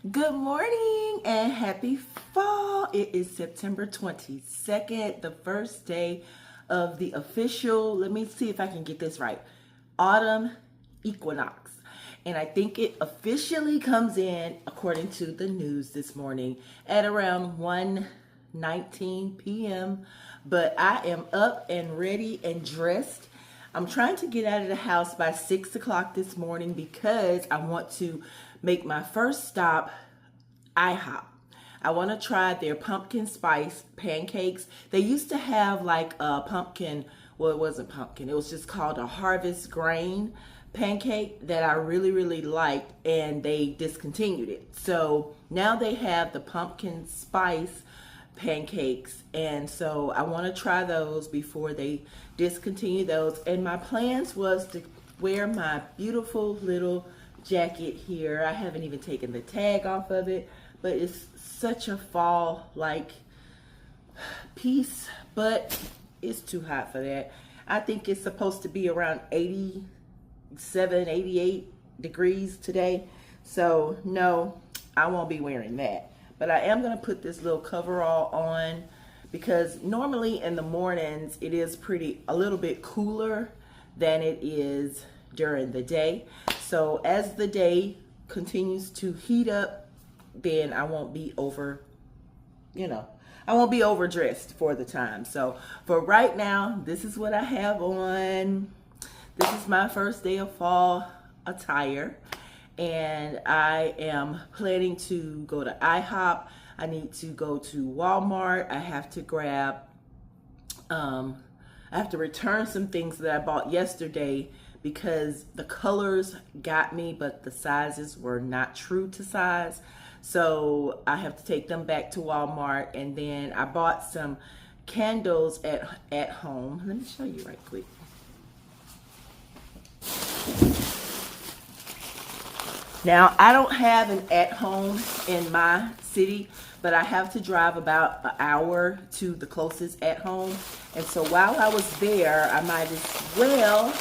Good morning and happy fall. It is September 22nd, the first day of the official, let me see if I can get this right, autumn equinox. And I think it officially comes in, according to the news this morning, at around 1:19 p.m. But I am up and ready and dressed. I'm trying to get out of the house by 6 o'clock this morning because I want to make my first stop, IHOP. I want to try their pumpkin spice pancakes. They used to have like a pumpkin, well, it wasn't pumpkin, it was just called a harvest grain pancake that I really liked, and they discontinued it. So now they have the pumpkin spice pancakes, and so I want to try those before they discontinue those. And my plans was to wear my beautiful little jacket here. I haven't even taken the tag off of it, but it's such a fall like piece, but it's too hot for that. I think it's supposed to be around 87, 88 degrees today, so no, I won't be wearing that. But I am going to put this little coverall on because normally in the mornings it is a little bit cooler than it is during the day. So as the day continues to heat up, then I won't be I won't be overdressed for the time. So for right now, this is what I have on. This is my first day of fall attire. And I am planning to go to IHOP. I need to go to Walmart. I have to grab, I have to return some things that I bought yesterday because the colors got me, but the sizes were not true to size. So I have to take them back to Walmart. And then I bought some candles at home. Let me show you right quick. Now, I don't have an at-home in my city, but I have to drive about an hour to the closest at-home. And so while I was there, I might as well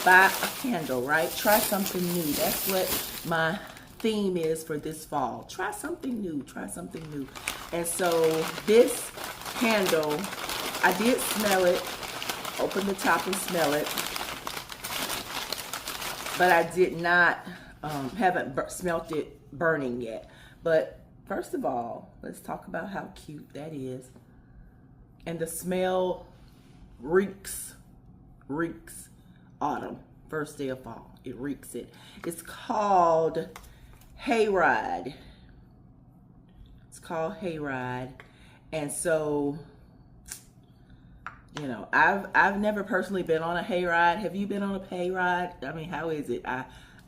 buy a candle, right? Try something new. That's what my theme is for this fall. Try something new. Try something new. And so this candle, I did smell it. Open the top and smell it. But I did not... haven't smelt it burning yet. But first of all, let's talk about how cute that is. And the smell reeks autumn. First day of fall. It reeks it. It's called Hayride. It's called Hayride. And so, you know, I've never personally been on a hayride. Have you been on a hayride? I mean, how is it?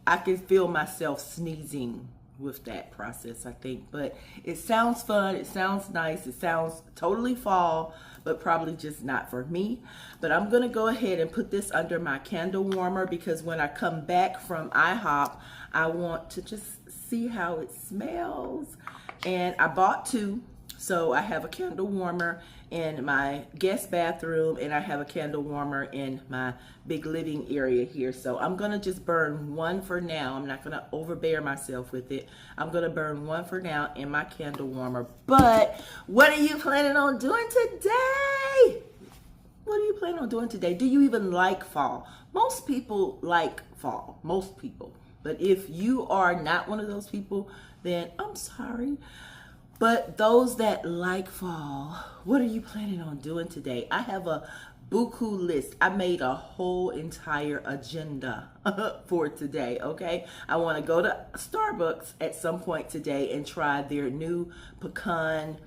I can feel myself sneezing with that process, I think. But it sounds fun. It sounds nice. It sounds totally fall, but probably just not for me. But I'm going to go ahead and put this under my candle warmer because when I come back from IHOP, I want to just see how it smells. And I bought two. So I have a candle warmer in my guest bathroom, and I have a candle warmer in my big living area here. So I'm gonna just burn one for now. I'm not gonna overbear myself with it. I'm gonna burn one for now in my candle warmer. But what are you planning on doing today? What are you planning on doing today? Do you even like fall? Most people like fall, most people. But if you are not one of those people, then I'm sorry. But those that like fall, what are you planning on doing today? I have a buku list. I made a whole entire agenda for today, okay? I want to go to Starbucks at some point today and try their new pecan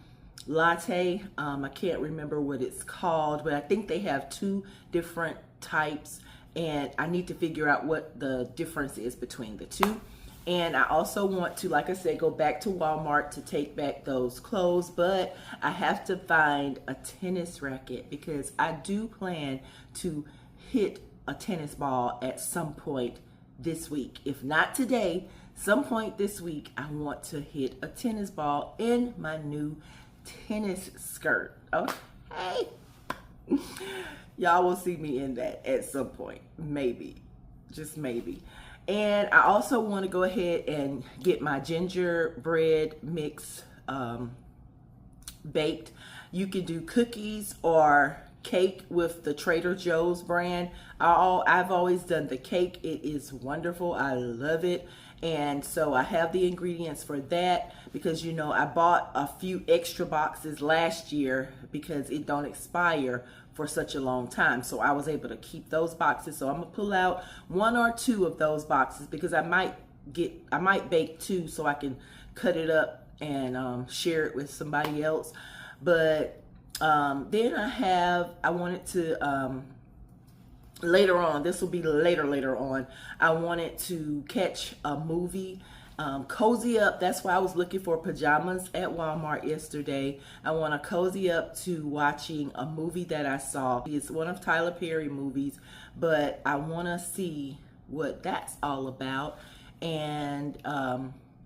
latte. I can't remember what it's called, but I think they have two different types, and I need to figure out what the difference is between the two. And I also want to, like I said, go back to Walmart to take back those clothes, but I have to find a tennis racket because I do plan to hit a tennis ball at some point this week. If not today, some point this week, I want to hit a tennis ball in my new tennis skirt. Okay? Y'all will see me in that at some point. Maybe. Just maybe. And I also want to go ahead and get my gingerbread mix baked. You can do cookies or cake with the Trader Joe's brand. I've always done the cake. It is wonderful. I love it. And so I have the ingredients for that, because you know I bought a few extra boxes last year because it don't expire for such a long time. So I was able to keep those boxes. So I'm gonna pull out 1 or 2 of those boxes, because I might bake 2 so I can cut it up and share it with somebody else. But then I wanted to later on, this will be later on, I wanted to catch a movie, cozy up. That's why I was looking for pajamas at Walmart yesterday. I want to cozy up to watching a movie that I saw. It's one of Tyler Perry movies, but I want to see what that's all about. And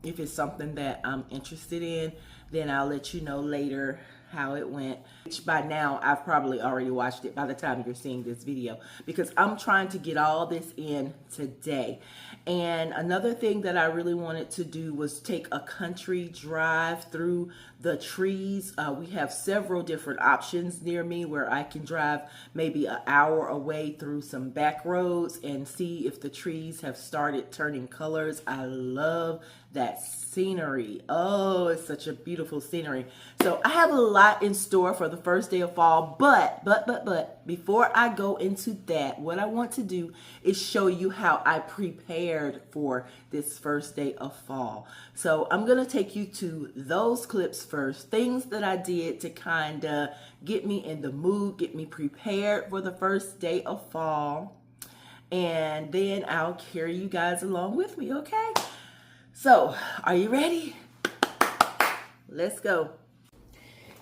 if it's something that I'm interested in, then I'll let you know later how it went, which by now I've probably already watched it by the time you're seeing this video, because I'm trying to get all this in today. And another thing that I really wanted to do was take a country drive through the trees. We have several different options near me where I can drive maybe an hour away through some back roads and see if the trees have started turning colors. I love that scenery. Oh, it's such a beautiful scenery. So I have a lot in store for the first day of fall, but before I go into that, what I want to do is show you how I prepared for this first day of fall. So I'm gonna take you to those clips first, things that I did to kind of get me in the mood, get me prepared for the first day of fall, and then I'll carry you guys along with me, okay? So, are you ready? Let's go.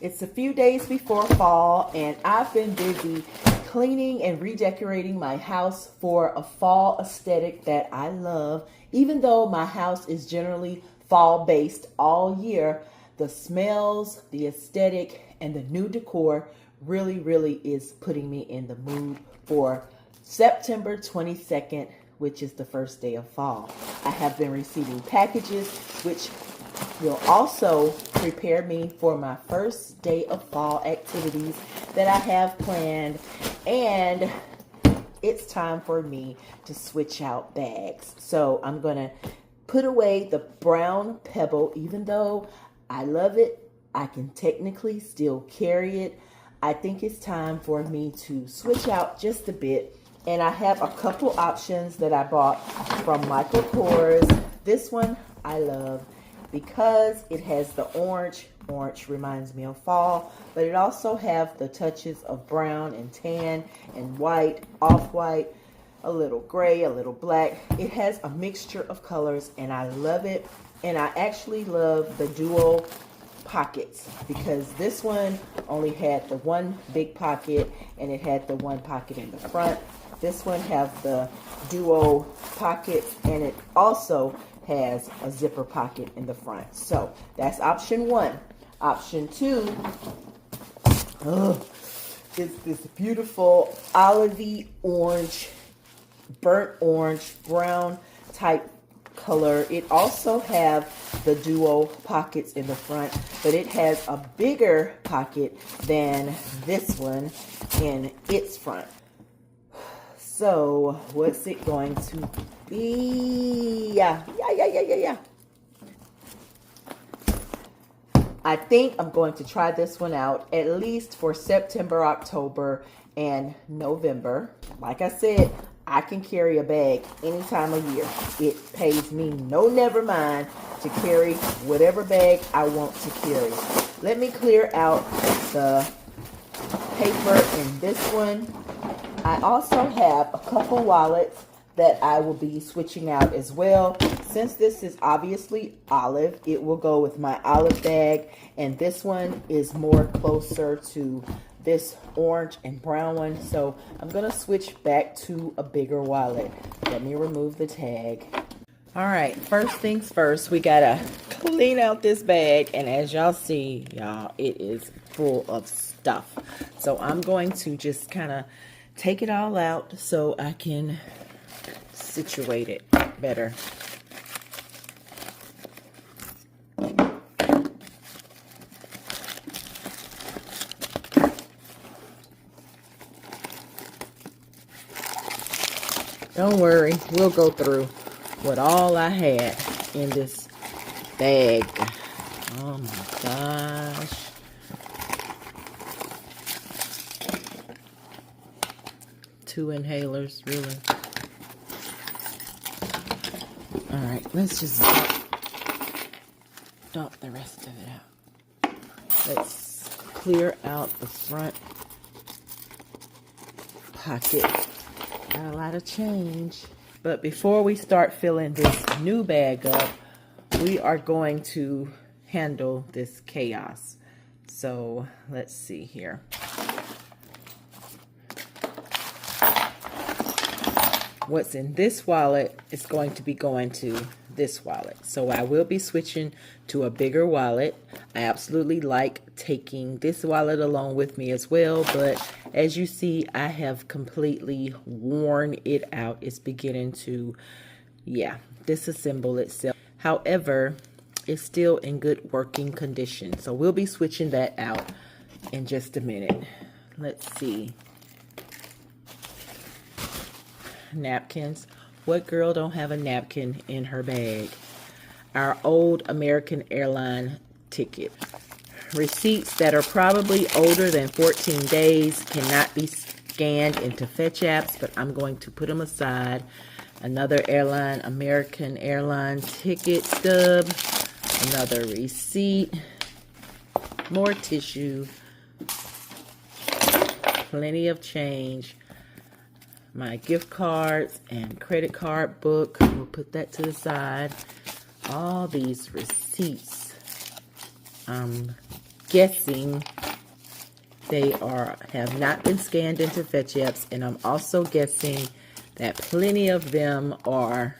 It's a few days before fall, and I've been busy cleaning and redecorating my house for a fall aesthetic that I love. Even though my house is generally fall-based all year, the smells, the aesthetic, and the new decor really is putting me in the mood for September 22nd, which is the first day of fall. I have been receiving packages, which will also prepare me for my first day of fall activities that I have planned. And it's time for me to switch out bags. So I'm gonna put away the brown pebble. Even though I love it, I can technically still carry it. I think it's time for me to switch out just a bit. And I have a couple options that I bought from Michael Kors. This one I love because it has the orange. Orange reminds me of fall, but it also have the touches of brown and tan and white, off-white, a little gray, a little black. It has a mixture of colors and I love it. And I actually love the duo pockets because this one only had the one big pocket and it had the one pocket in the front. This one have the duo pockets and it also has a zipper pocket in the front. So that's option 1. Option 2 is this beautiful olivey orange, burnt orange, brown type color. It also have the duo pockets in the front, but it has a bigger pocket than this one in its front. So what's it going to be? Yeah. I think I'm going to try this one out at least for September, October, and November. Like I said, I can carry a bag any time of year. It pays me no never mind to carry whatever bag I want to carry. Let me clear out the paper in this one. I also have a couple wallets that I will be switching out as well. Since this is obviously olive, it will go with my olive bag, and this one is more closer to this orange and brown one. So I'm gonna switch back to a bigger wallet. Let me remove the tag. All right, first things first, we gotta clean out this bag, and as y'all see, y'all, it is full of stuff. So I'm going to just kind of take it all out so I can situated better. Don't worry, we'll go through with all I had in this bag. Oh my gosh. Two inhalers, really. All right, let's just dump the rest of it out. Let's clear out the front pocket. Got a lot of change. But before we start filling this new bag up, we are going to handle this chaos. So let's see here. What's in this wallet is going to be going to this wallet. So I will be switching to a bigger wallet. I absolutely like taking this wallet along with me as well, but as you see, I have completely worn it out. It's beginning to, disassemble itself. However, it's still in good working condition. So we'll be switching that out in just a minute. Let's see. Napkins. What girl don't have a napkin in her bag? Our old American airline ticket. Receipts that are probably older than 14 days cannot be scanned into fetch apps, but I'm going to put them aside. Another airline, American airline ticket stub. Another receipt. More tissue. Plenty of change. My gift cards and credit card book. We'll put that to the side. All these receipts. I'm guessing they have not been scanned into fetch apps, and I'm also guessing that plenty of them are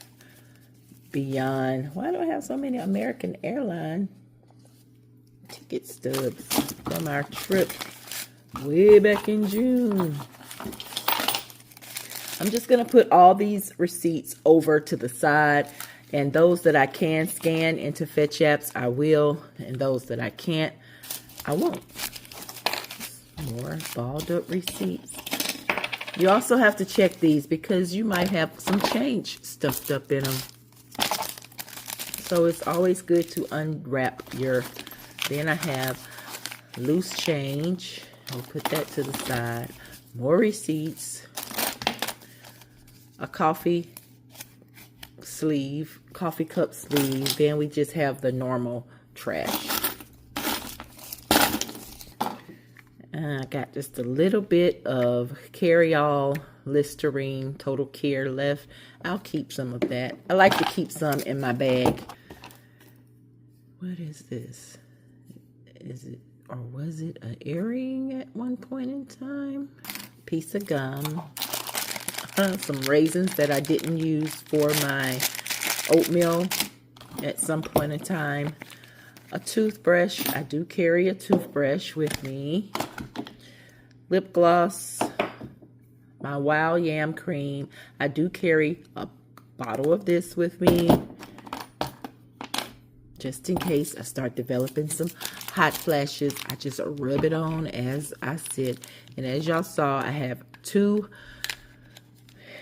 beyond. Why do I have so many American airline ticket stubs from our trip way back in June? I'm just going to put all these receipts over to the side, and those that I can scan into fetch apps, I will, and those that I can't, I won't. More balled up receipts. You also have to check these because you might have some change stuffed up in them. So it's always good to unwrap your, then I have loose change. I'll put that to the side. More receipts. A coffee cup sleeve. Then we just have the normal trash. I got just a little bit of carry-all Listerine Total Care left. I'll keep some of that. I like to keep some in my bag. What is this? Is it, or was it an earring at one point in time? Piece of gum. Some raisins that I didn't use for my oatmeal at some point in time. A toothbrush. I do carry a toothbrush with me. Lip gloss. My Wild Yam cream. I do carry a bottle of this with me, just in case I start developing some hot flashes. I just rub it on as I sit. And as y'all saw, I have 2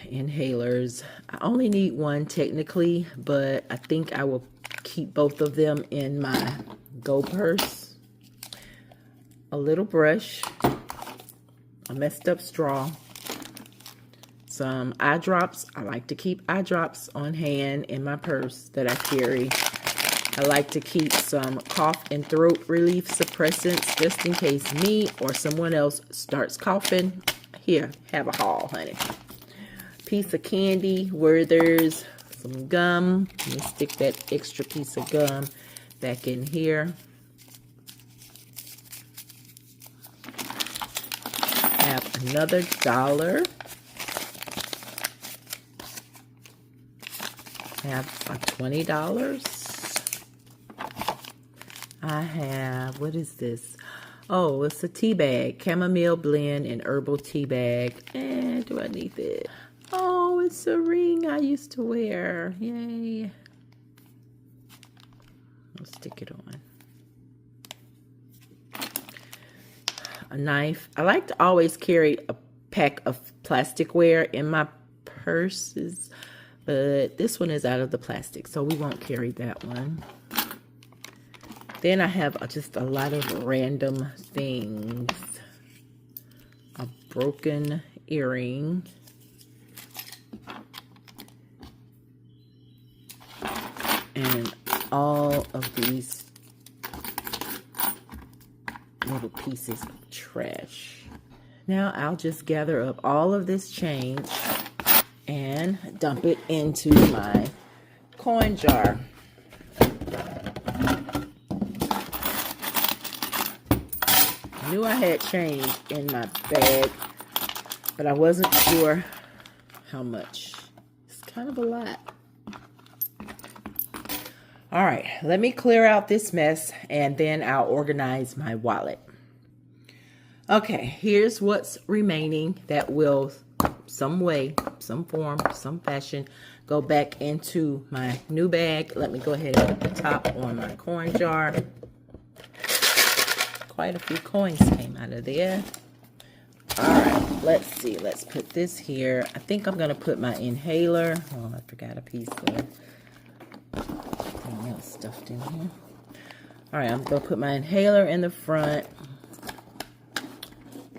inhalers. I only need one technically, but I think I will keep both of them in my go purse. A little brush, a messed up straw, some eye drops. I like to keep eye drops on hand in my purse that I carry. I like to keep some cough and throat relief suppressants just in case me or someone else starts coughing. Here, have a haul, honey. Piece of candy, Werther's, some gum. Let me stick that extra piece of gum back in here. Have another $1. Have a $20. I have, what is this? Oh, it's a tea bag. Chamomile blend and herbal tea bag. And do I need that? Oh, it's a ring I used to wear. Yay. I'll stick it on. A knife. I like to always carry a pack of plasticware in my purses, but this one is out of the plastic, so we won't carry that one. Then I have just a lot of random things. A broken earring. And all of these little pieces of trash. Now I'll just gather up all of this change and dump it into my coin jar. I knew I had change in my bag, but I wasn't sure how much. It's kind of a lot. All right, let me clear out this mess and then I'll organize my wallet. Okay, here's what's remaining that will some way, some form, some fashion go back into my new bag. Let me go ahead and put the top on my coin jar. Quite a few coins came out of there. All right, let's see. Let's put this here. I think I'm gonna put my inhaler. Oh, I forgot a piece there. Something else stuffed in here. All right, I'm gonna put my inhaler in the front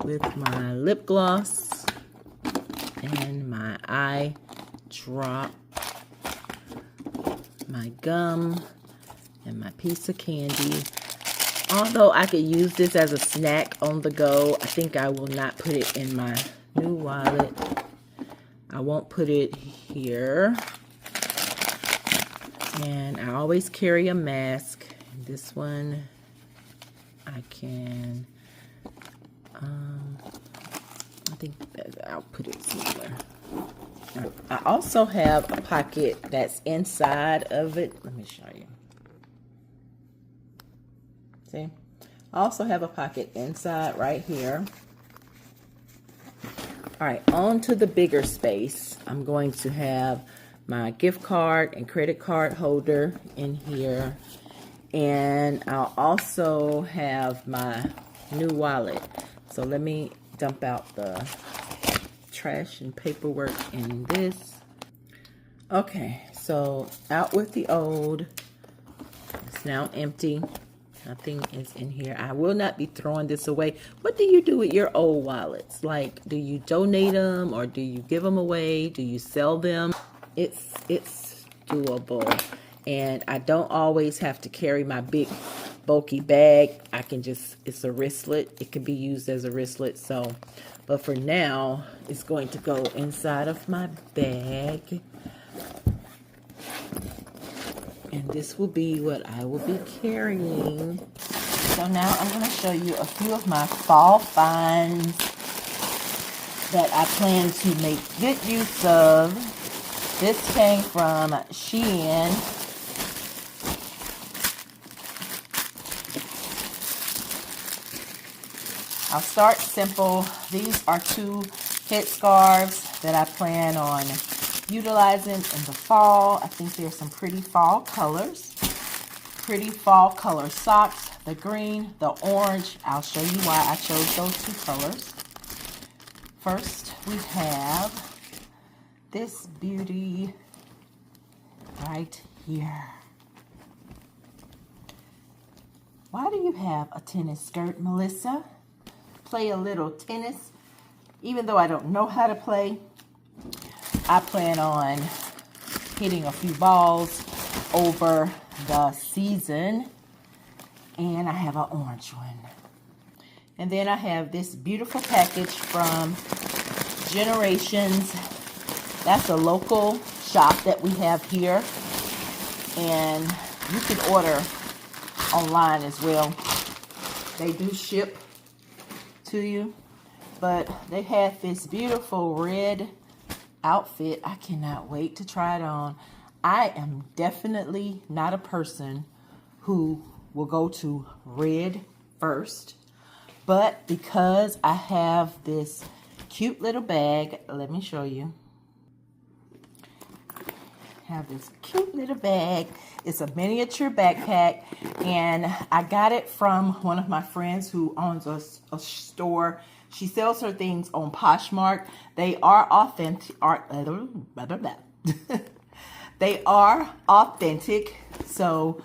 with my lip gloss and my eye drop, my gum, and my piece of candy. Although I could use this as a snack on the go, I think I will not put it in my new wallet. I won't put it here. And I always carry a mask. This one I can, I think that I'll put it somewhere. I also have a pocket that's inside of it. Let me show you. See? I also have a pocket inside right here. All right, on to the bigger space. I'm going to have my gift card and credit card holder in here. And I'll also have my new wallet. So let me dump out the trash and paperwork in this. Okay, so out with the old. It's now empty. Nothing is in here. I will not be throwing this away. What do you do with your old wallets? Like, do you donate them or do you give them away? Do you sell them? It's doable. And I don't always have to carry my big bulky bag. I can just, it's a wristlet. It can be used as a wristlet. So, but for now, it's going to go inside of my bag. And this will be what I will be carrying. So now I'm going to show you a few of my fall finds that I plan to make good use of. This came from Shein. I'll start simple. These are 2 headscarves that I plan on utilizing in the fall. I think there's some pretty fall colors. Pretty fall color socks. The green, the orange. I'll show you why I chose those 2 colors. First, we have this beauty right here. Why do you have a tennis skirt, Melissa? Play a little tennis. Even though I don't know how to play, I plan on hitting a few balls over the season. And I have an orange one. And then I have this beautiful package from Generations. That's a local shop that we have here. And you can order online as well. They do ship to you. But they have this beautiful red outfit. I cannot wait to try it on. I am definitely not a person who will go to red first. But because I have this cute little bag, let me show you. have this cute little bag. It's a miniature backpack, and I got it from one of my friends who owns a store. She sells her things on Poshmark. They are authentic. They are authentic. So,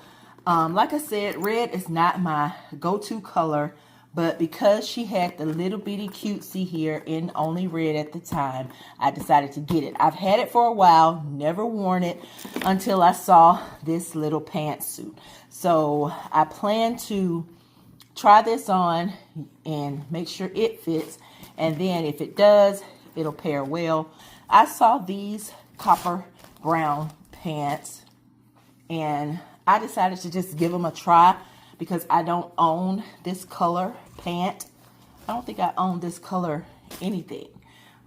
like I said, red is not my go-to color. But because she had the little bitty cutesy here in only red at the time, I decided to get it. I've had it for a while, never worn it until I saw this little pantsuit. So I plan to try this on and make sure it fits. And then if it does, it'll pair well. I saw these copper brown pants and I decided to just give them a try, because I don't own this color pant. I don't think I own this color anything,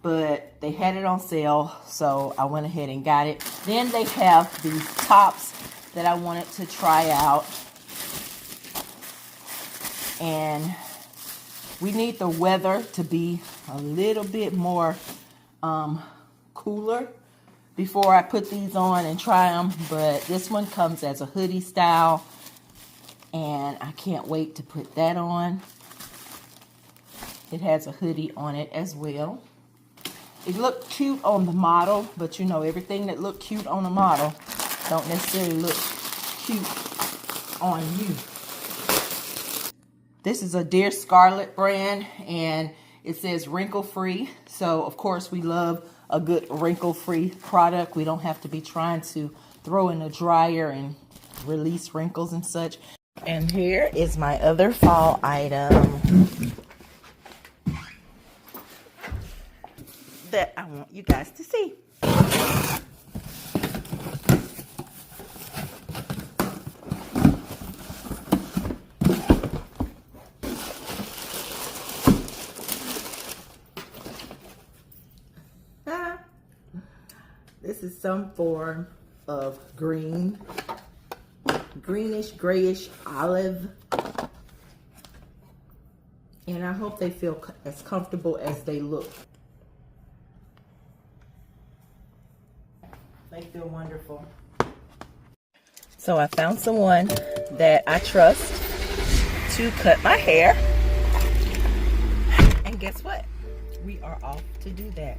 but they had it on sale, so I went ahead and got it. Then they have these tops that I wanted to try out, and we need the weather to be a little bit more cooler before I put these on and try them. But this one comes as a hoodie style, and I can't wait to put that on. It has a hoodie on it as well. It looked cute on the model, but you know, everything that looked cute on a model don't necessarily look cute on you. This is a Dear Scarlett brand, and it says wrinkle-free. So, of course, we love a good wrinkle-free product. We don't have to be trying to throw in a dryer and release wrinkles and such. And here is my other fall item that I want you guys to see. This is some form of green. Greenish, grayish, olive. And I hope they feel as comfortable as they look. They feel wonderful. So I found someone that I trust to cut my hair. And guess what? We are off to do that.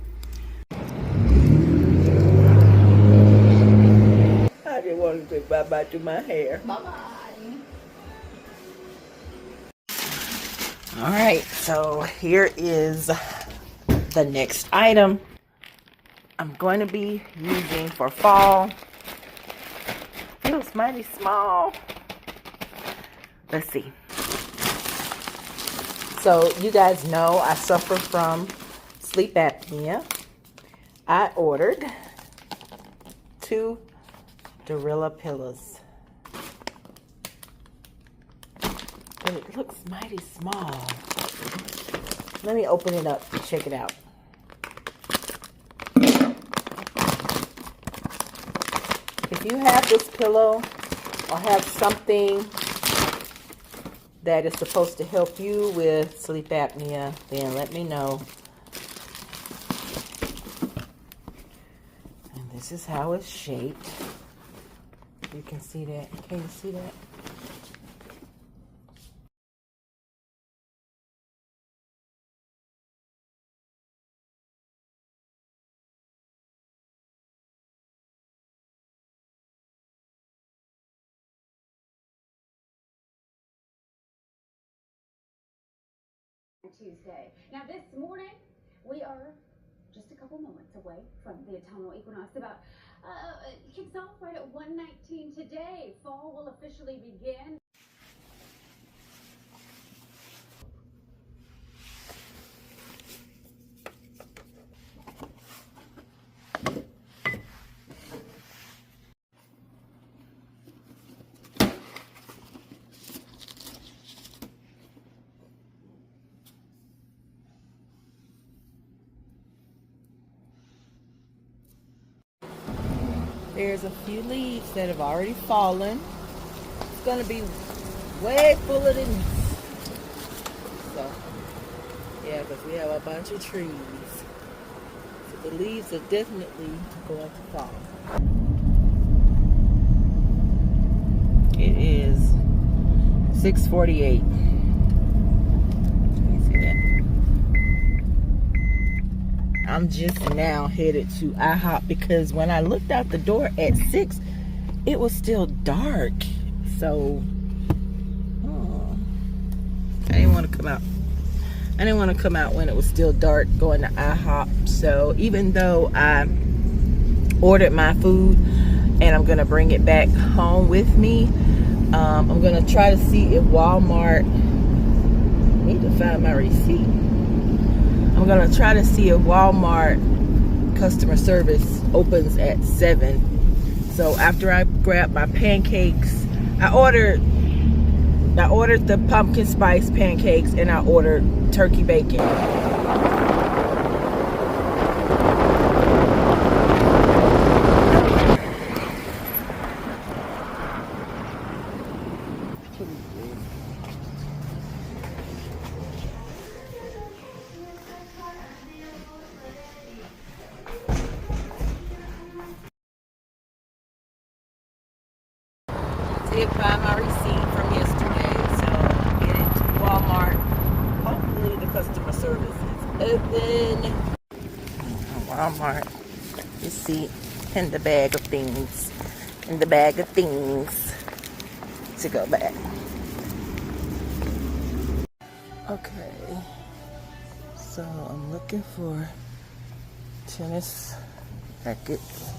I just want to say bye-bye to my hair. Bye-bye. All right, so here is the next item I'm going to be using for fall. Feels mighty small. Let's see. So you guys know I suffer from sleep apnea. I ordered 2 Gorilla pillows. But it looks mighty small. Let me open it up and check it out. If you have this pillow or have something that is supposed to help you with sleep apnea, then let me know. And this is how it's shaped. You can see that. Can you see that? Tuesday. Now this morning, we are just a couple moments away from the autumnal equinox. Kicks off right at 1:19 today. Fall will officially begin. There's a few leaves that have already fallen. It's going to be way fuller than this. So, yeah, because we have a bunch of trees. So the leaves are definitely going to fall. 6:48. Let me see that. I'm just now headed to IHOP because when I looked out the door at 6, it was still dark. So I didn't want to come out. I didn't want to come out when it was still dark going to IHOP. So even though I ordered my food and I'm gonna bring it back home with me, I'm gonna try to see if Walmart, I need to find my receipt. I'm gonna try to see if Walmart customer service opens at 7. So after I grab my pancakes, I ordered the pumpkin spice pancakes and I ordered turkey bacon. Did find my receipt from yesterday, so I'm headed to Walmart. Hopefully the customer service is open. Walmart receipt and the bag of things. And the bag of things to go back. Okay. So I'm looking for tennis rackets.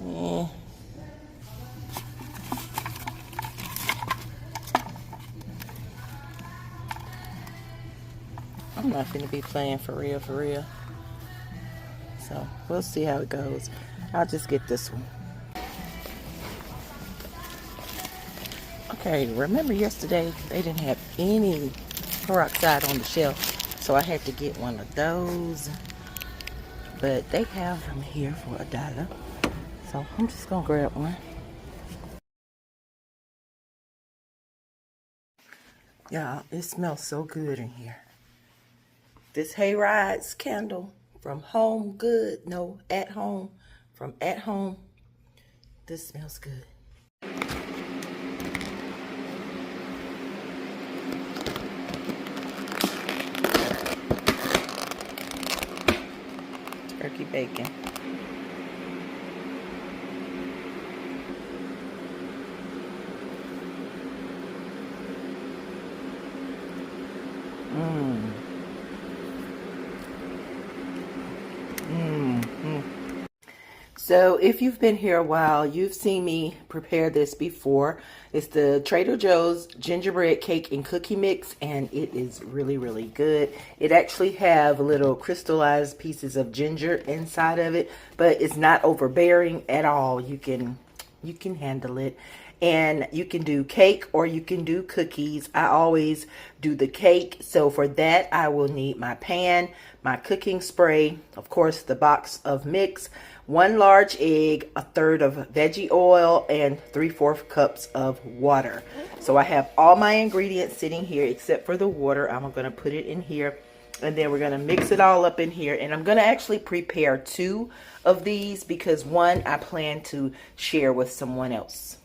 Yeah. I'm not going to be playing for real, so we'll see how it goes. I'll just get this one. Okay, remember yesterday they didn't have any peroxide on the shelf, so I had to get one of those. But they have them here for $1. So I'm just gonna grab one. Y'all, it smells so good in here. This Hayride's candle from Home Good, no, At Home, from At Home. This smells good. Turkey bacon. So if you've been here a while, you've seen me prepare this before. It's the Trader Joe's gingerbread cake and cookie mix, and it is really, really good. It actually have little crystallized pieces of ginger inside of it, but it's not overbearing at all. You can handle it. And you can do cake or you can do cookies. I always do the cake. So for that, I will need my pan, my cooking spray, of course, the box of mix, 1 large egg, 1/3 of veggie oil, and 3/4 cups of water. So I have all my ingredients sitting here except for the water. I'm going to put it in here. And then we're going to mix it all up in here. And I'm going to actually prepare 2 of these because one I plan to share with someone else.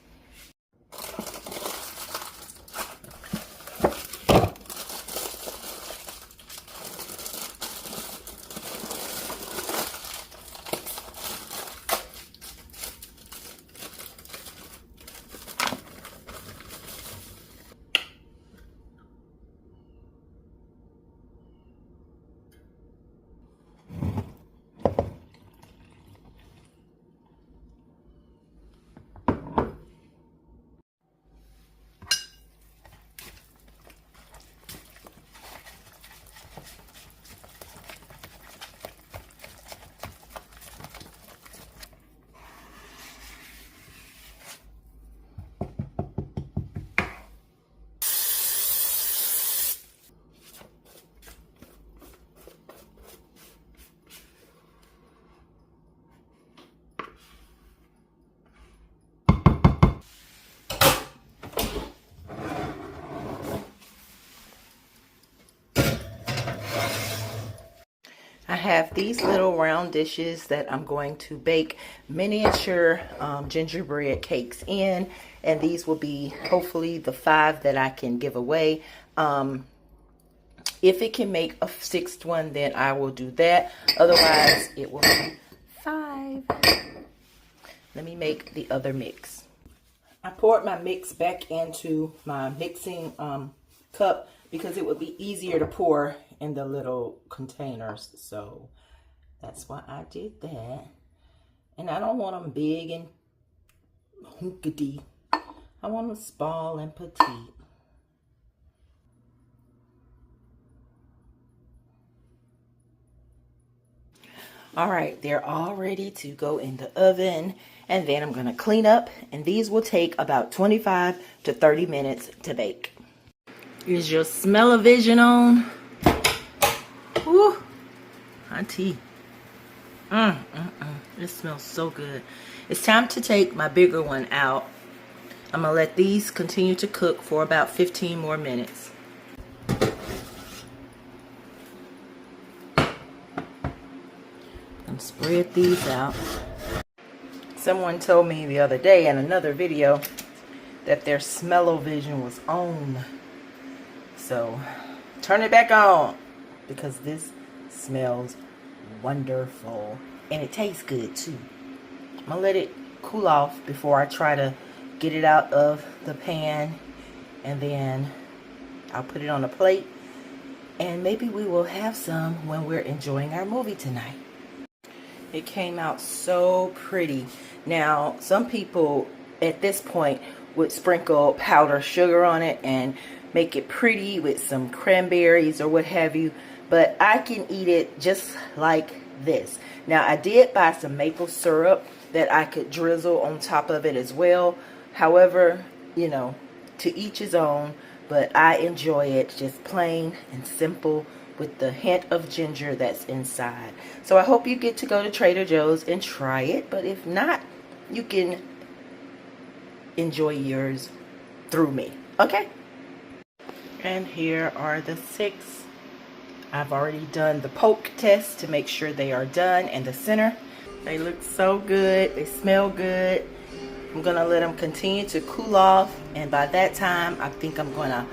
have these little round dishes that I'm going to bake miniature gingerbread cakes in, and these will be hopefully the 5 that I can give away. If it can make a 6th one, then I will do that. Otherwise, it will be 5. Let me make the other mix. I poured my mix back into my mixing cup because it would be easier to pour in the little containers. So that's why I did that. And I don't want them big and honkity. I want them small and petite. All right, they're all ready to go in the oven, and then I'm going to clean up, and these will take about 25 to 30 minutes to bake. Is your smell-o-vision on? Woo, auntie. It smells so good. It's time to take my bigger one out. I'm going to let these continue to cook for about 15 more minutes. And spread these out. Someone told me the other day in another video that their smell-o-vision was on. So turn it back on because this smells wonderful and it tastes good too. I'm gonna let it cool off before I try to get it out of the pan, and then I'll put it on a plate, and maybe we will have some when we're enjoying our movie tonight. It came out so pretty. Now, some people at this point would sprinkle powdered sugar on it and make it pretty with some cranberries or what have you, but I can eat it just like this. Now, I did buy some maple syrup that I could drizzle on top of it as well. However, you know, to each his own, but I enjoy it just plain and simple with the hint of ginger that's inside. So I hope you get to go to Trader Joe's and try it, but if not, you can enjoy yours through me, okay? And here are the 6. I've already done the poke test to make sure they are done in the center. They look so good, they smell good. I'm gonna let them continue to cool off, and by that time I think I'm gonna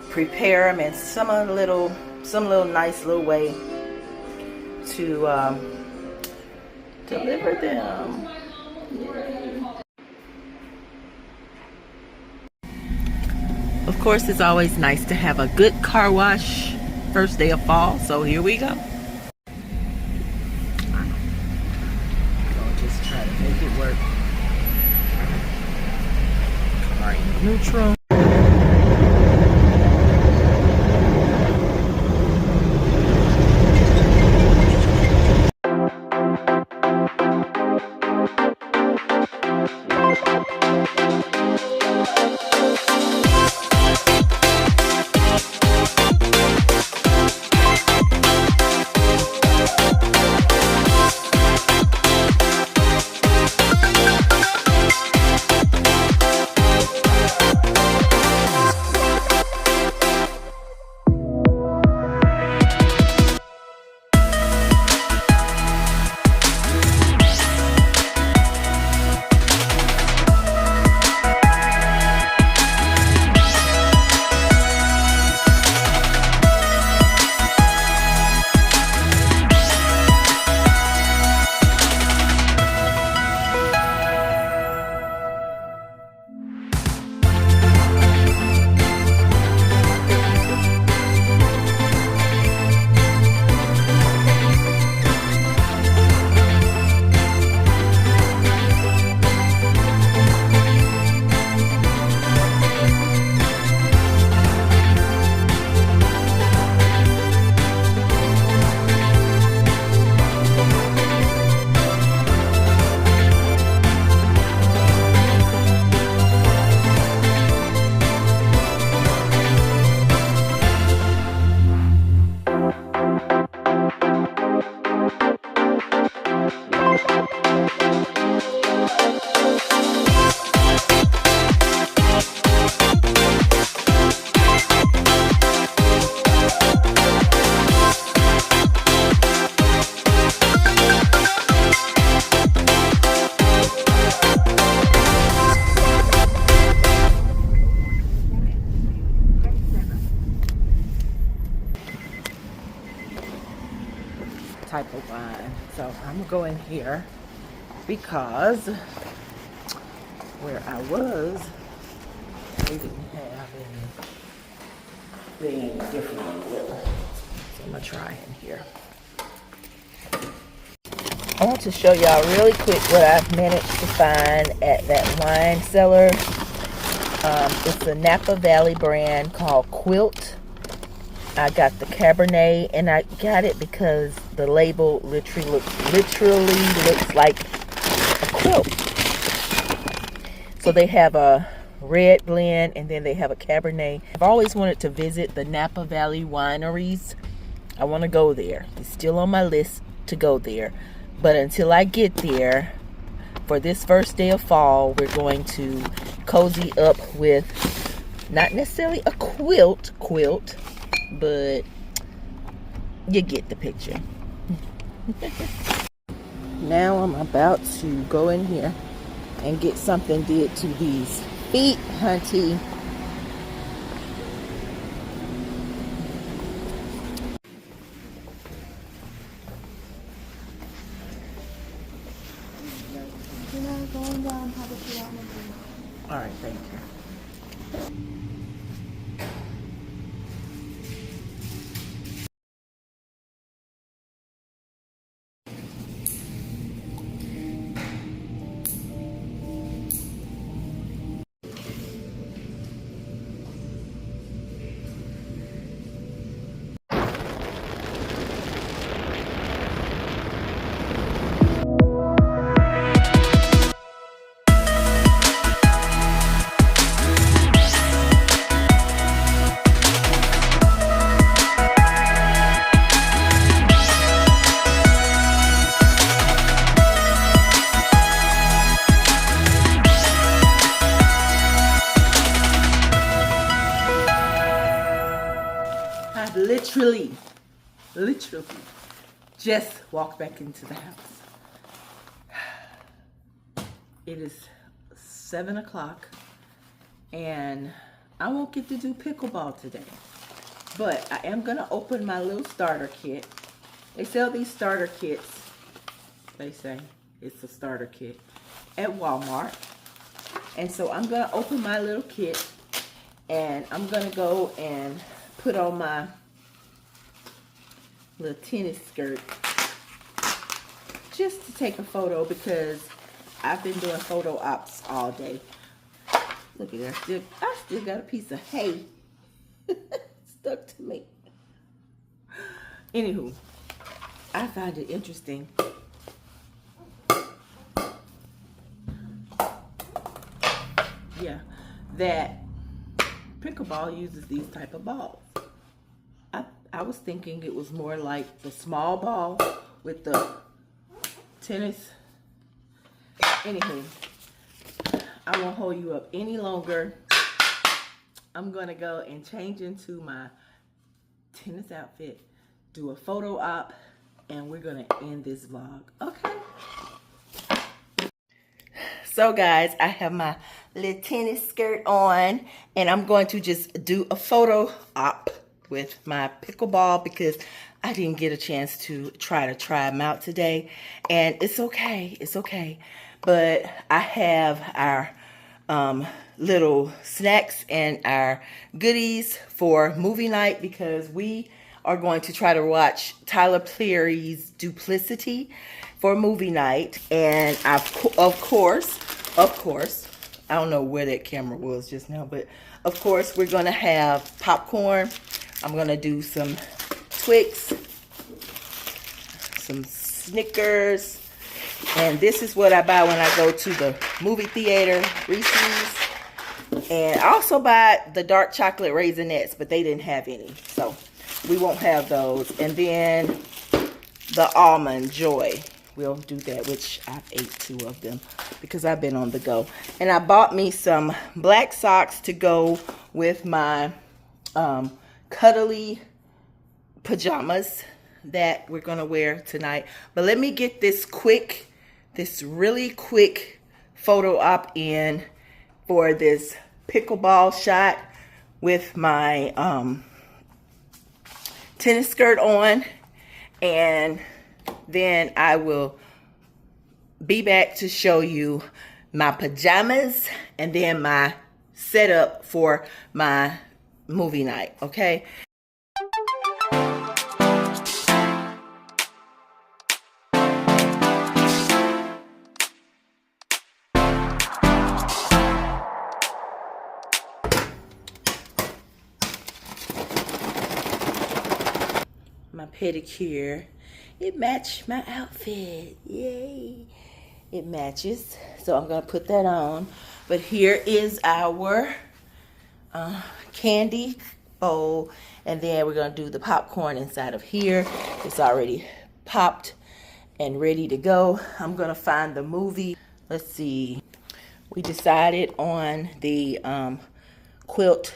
prepare them in some little nice little way to deliver them. Yeah. Of course, it's always nice to have a good car wash first day of fall, so here we go. I'll just try to make it work. Car in neutral. So I'm gonna go in here because where I was, they didn't have anything different on the river. So I'm gonna try in here. I want to show y'all really quick what I've managed to find at that wine cellar. It's a Napa Valley brand called Quilt. I got the Cabernet, and I got it because the label literally looks like a quilt. So they have a red blend, and then they have a Cabernet. I've always wanted to visit the Napa Valley wineries. I want to go there. It's still on my list to go there. But until I get there, for this first day of fall, we're going to cozy up with not necessarily a quilt, but you get the picture. Now I'm about to go in here and get something did to these feet, hunty. All right, thank you. Literally just walked back into the house. It is 7 o'clock and I won't get to do pickleball today, but I am gonna open my little starter kit. They sell these starter kits, they say it's a starter kit, at Walmart. And so I'm gonna open my little kit and I'm gonna go and put on my little tennis skirt just to take a photo because I've been doing photo ops all day. Look at that, I still got a piece of hay stuck to me. Anywho, I find it interesting that pickleball uses these type of balls. I was thinking it was more like the small ball with the tennis. Anywho, I won't hold you up any longer. I'm gonna go and change into my tennis outfit, do a photo op, and we're gonna end this vlog. Okay. So guys, I have my little tennis skirt on and I'm going to just do a photo op with my pickleball because I didn't get a chance to try them out today. And it's okay, But I have our little snacks and our goodies for movie night because we are going to try to watch Tyler Perry's Duplicity for movie night. And of course, I don't know where that camera was just now, but of course we're gonna have popcorn. I'm gonna do some Twix, some Snickers, and this is what I buy when I go to the movie theater, Reese's. And I also buy the dark chocolate Raisinets, but they didn't have any, so we won't have those. And then the Almond Joy, we'll do that, which I've ate 2 of them because I've been on the go. And I bought me some black socks to go with my cuddly pajamas that we're gonna wear tonight. But let me get this really quick photo op in for this pickleball shot with my tennis skirt on. And then I will be back to show you my pajamas and then my setup for my movie night, okay? My pedicure, it matched my outfit. Yay, it matches. So I'm gonna put that on. But here is our candy bowl, and then we're gonna do the popcorn inside of here. It's already popped and ready to go. I'm gonna find the movie. Let's see, we decided on the Quilt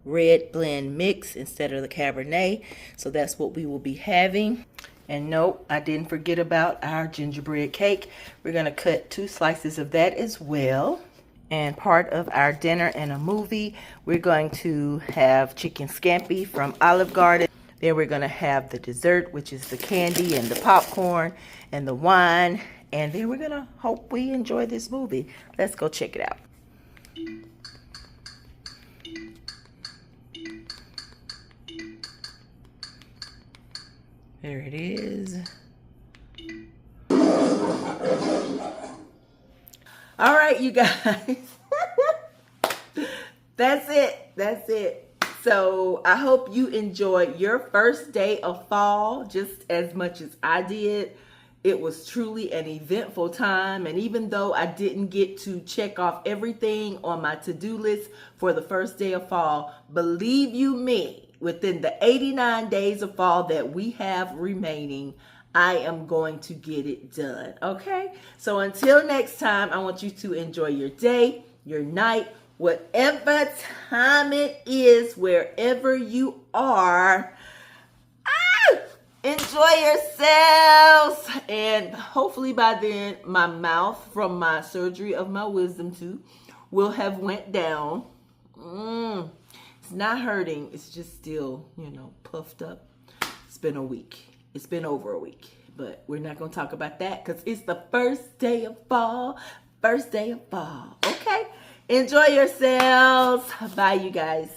red blend mix instead of the Cabernet, so that's what we will be having. And nope, I didn't forget about our gingerbread cake. We're gonna cut 2 slices of that as well. And part of our dinner and a movie, we're going to have chicken scampi from Olive Garden. Then we're gonna have the dessert, which is the candy and the popcorn and the wine. And then we're gonna hope we enjoy this movie. Let's go check it out. There it is. All right, you guys. That's it. That's it. So I hope you enjoyed your first day of fall just as much as I did. It was truly an eventful time. And even though I didn't get to check off everything on my to-do list for the first day of fall, believe you me, within the 89 days of fall that we have remaining, I am going to get it done, okay? So until next time, I want you to enjoy your day, your night, whatever time it is, wherever you are. Enjoy yourselves. And hopefully by then, my mouth from my surgery of my wisdom tooth will have went down. It's not hurting. It's just still, you know, puffed up. It's been a week. It's been over a week. But we're not going to talk about that because it's the first day of fall. First day of fall. Okay? Enjoy yourselves. Bye, you guys.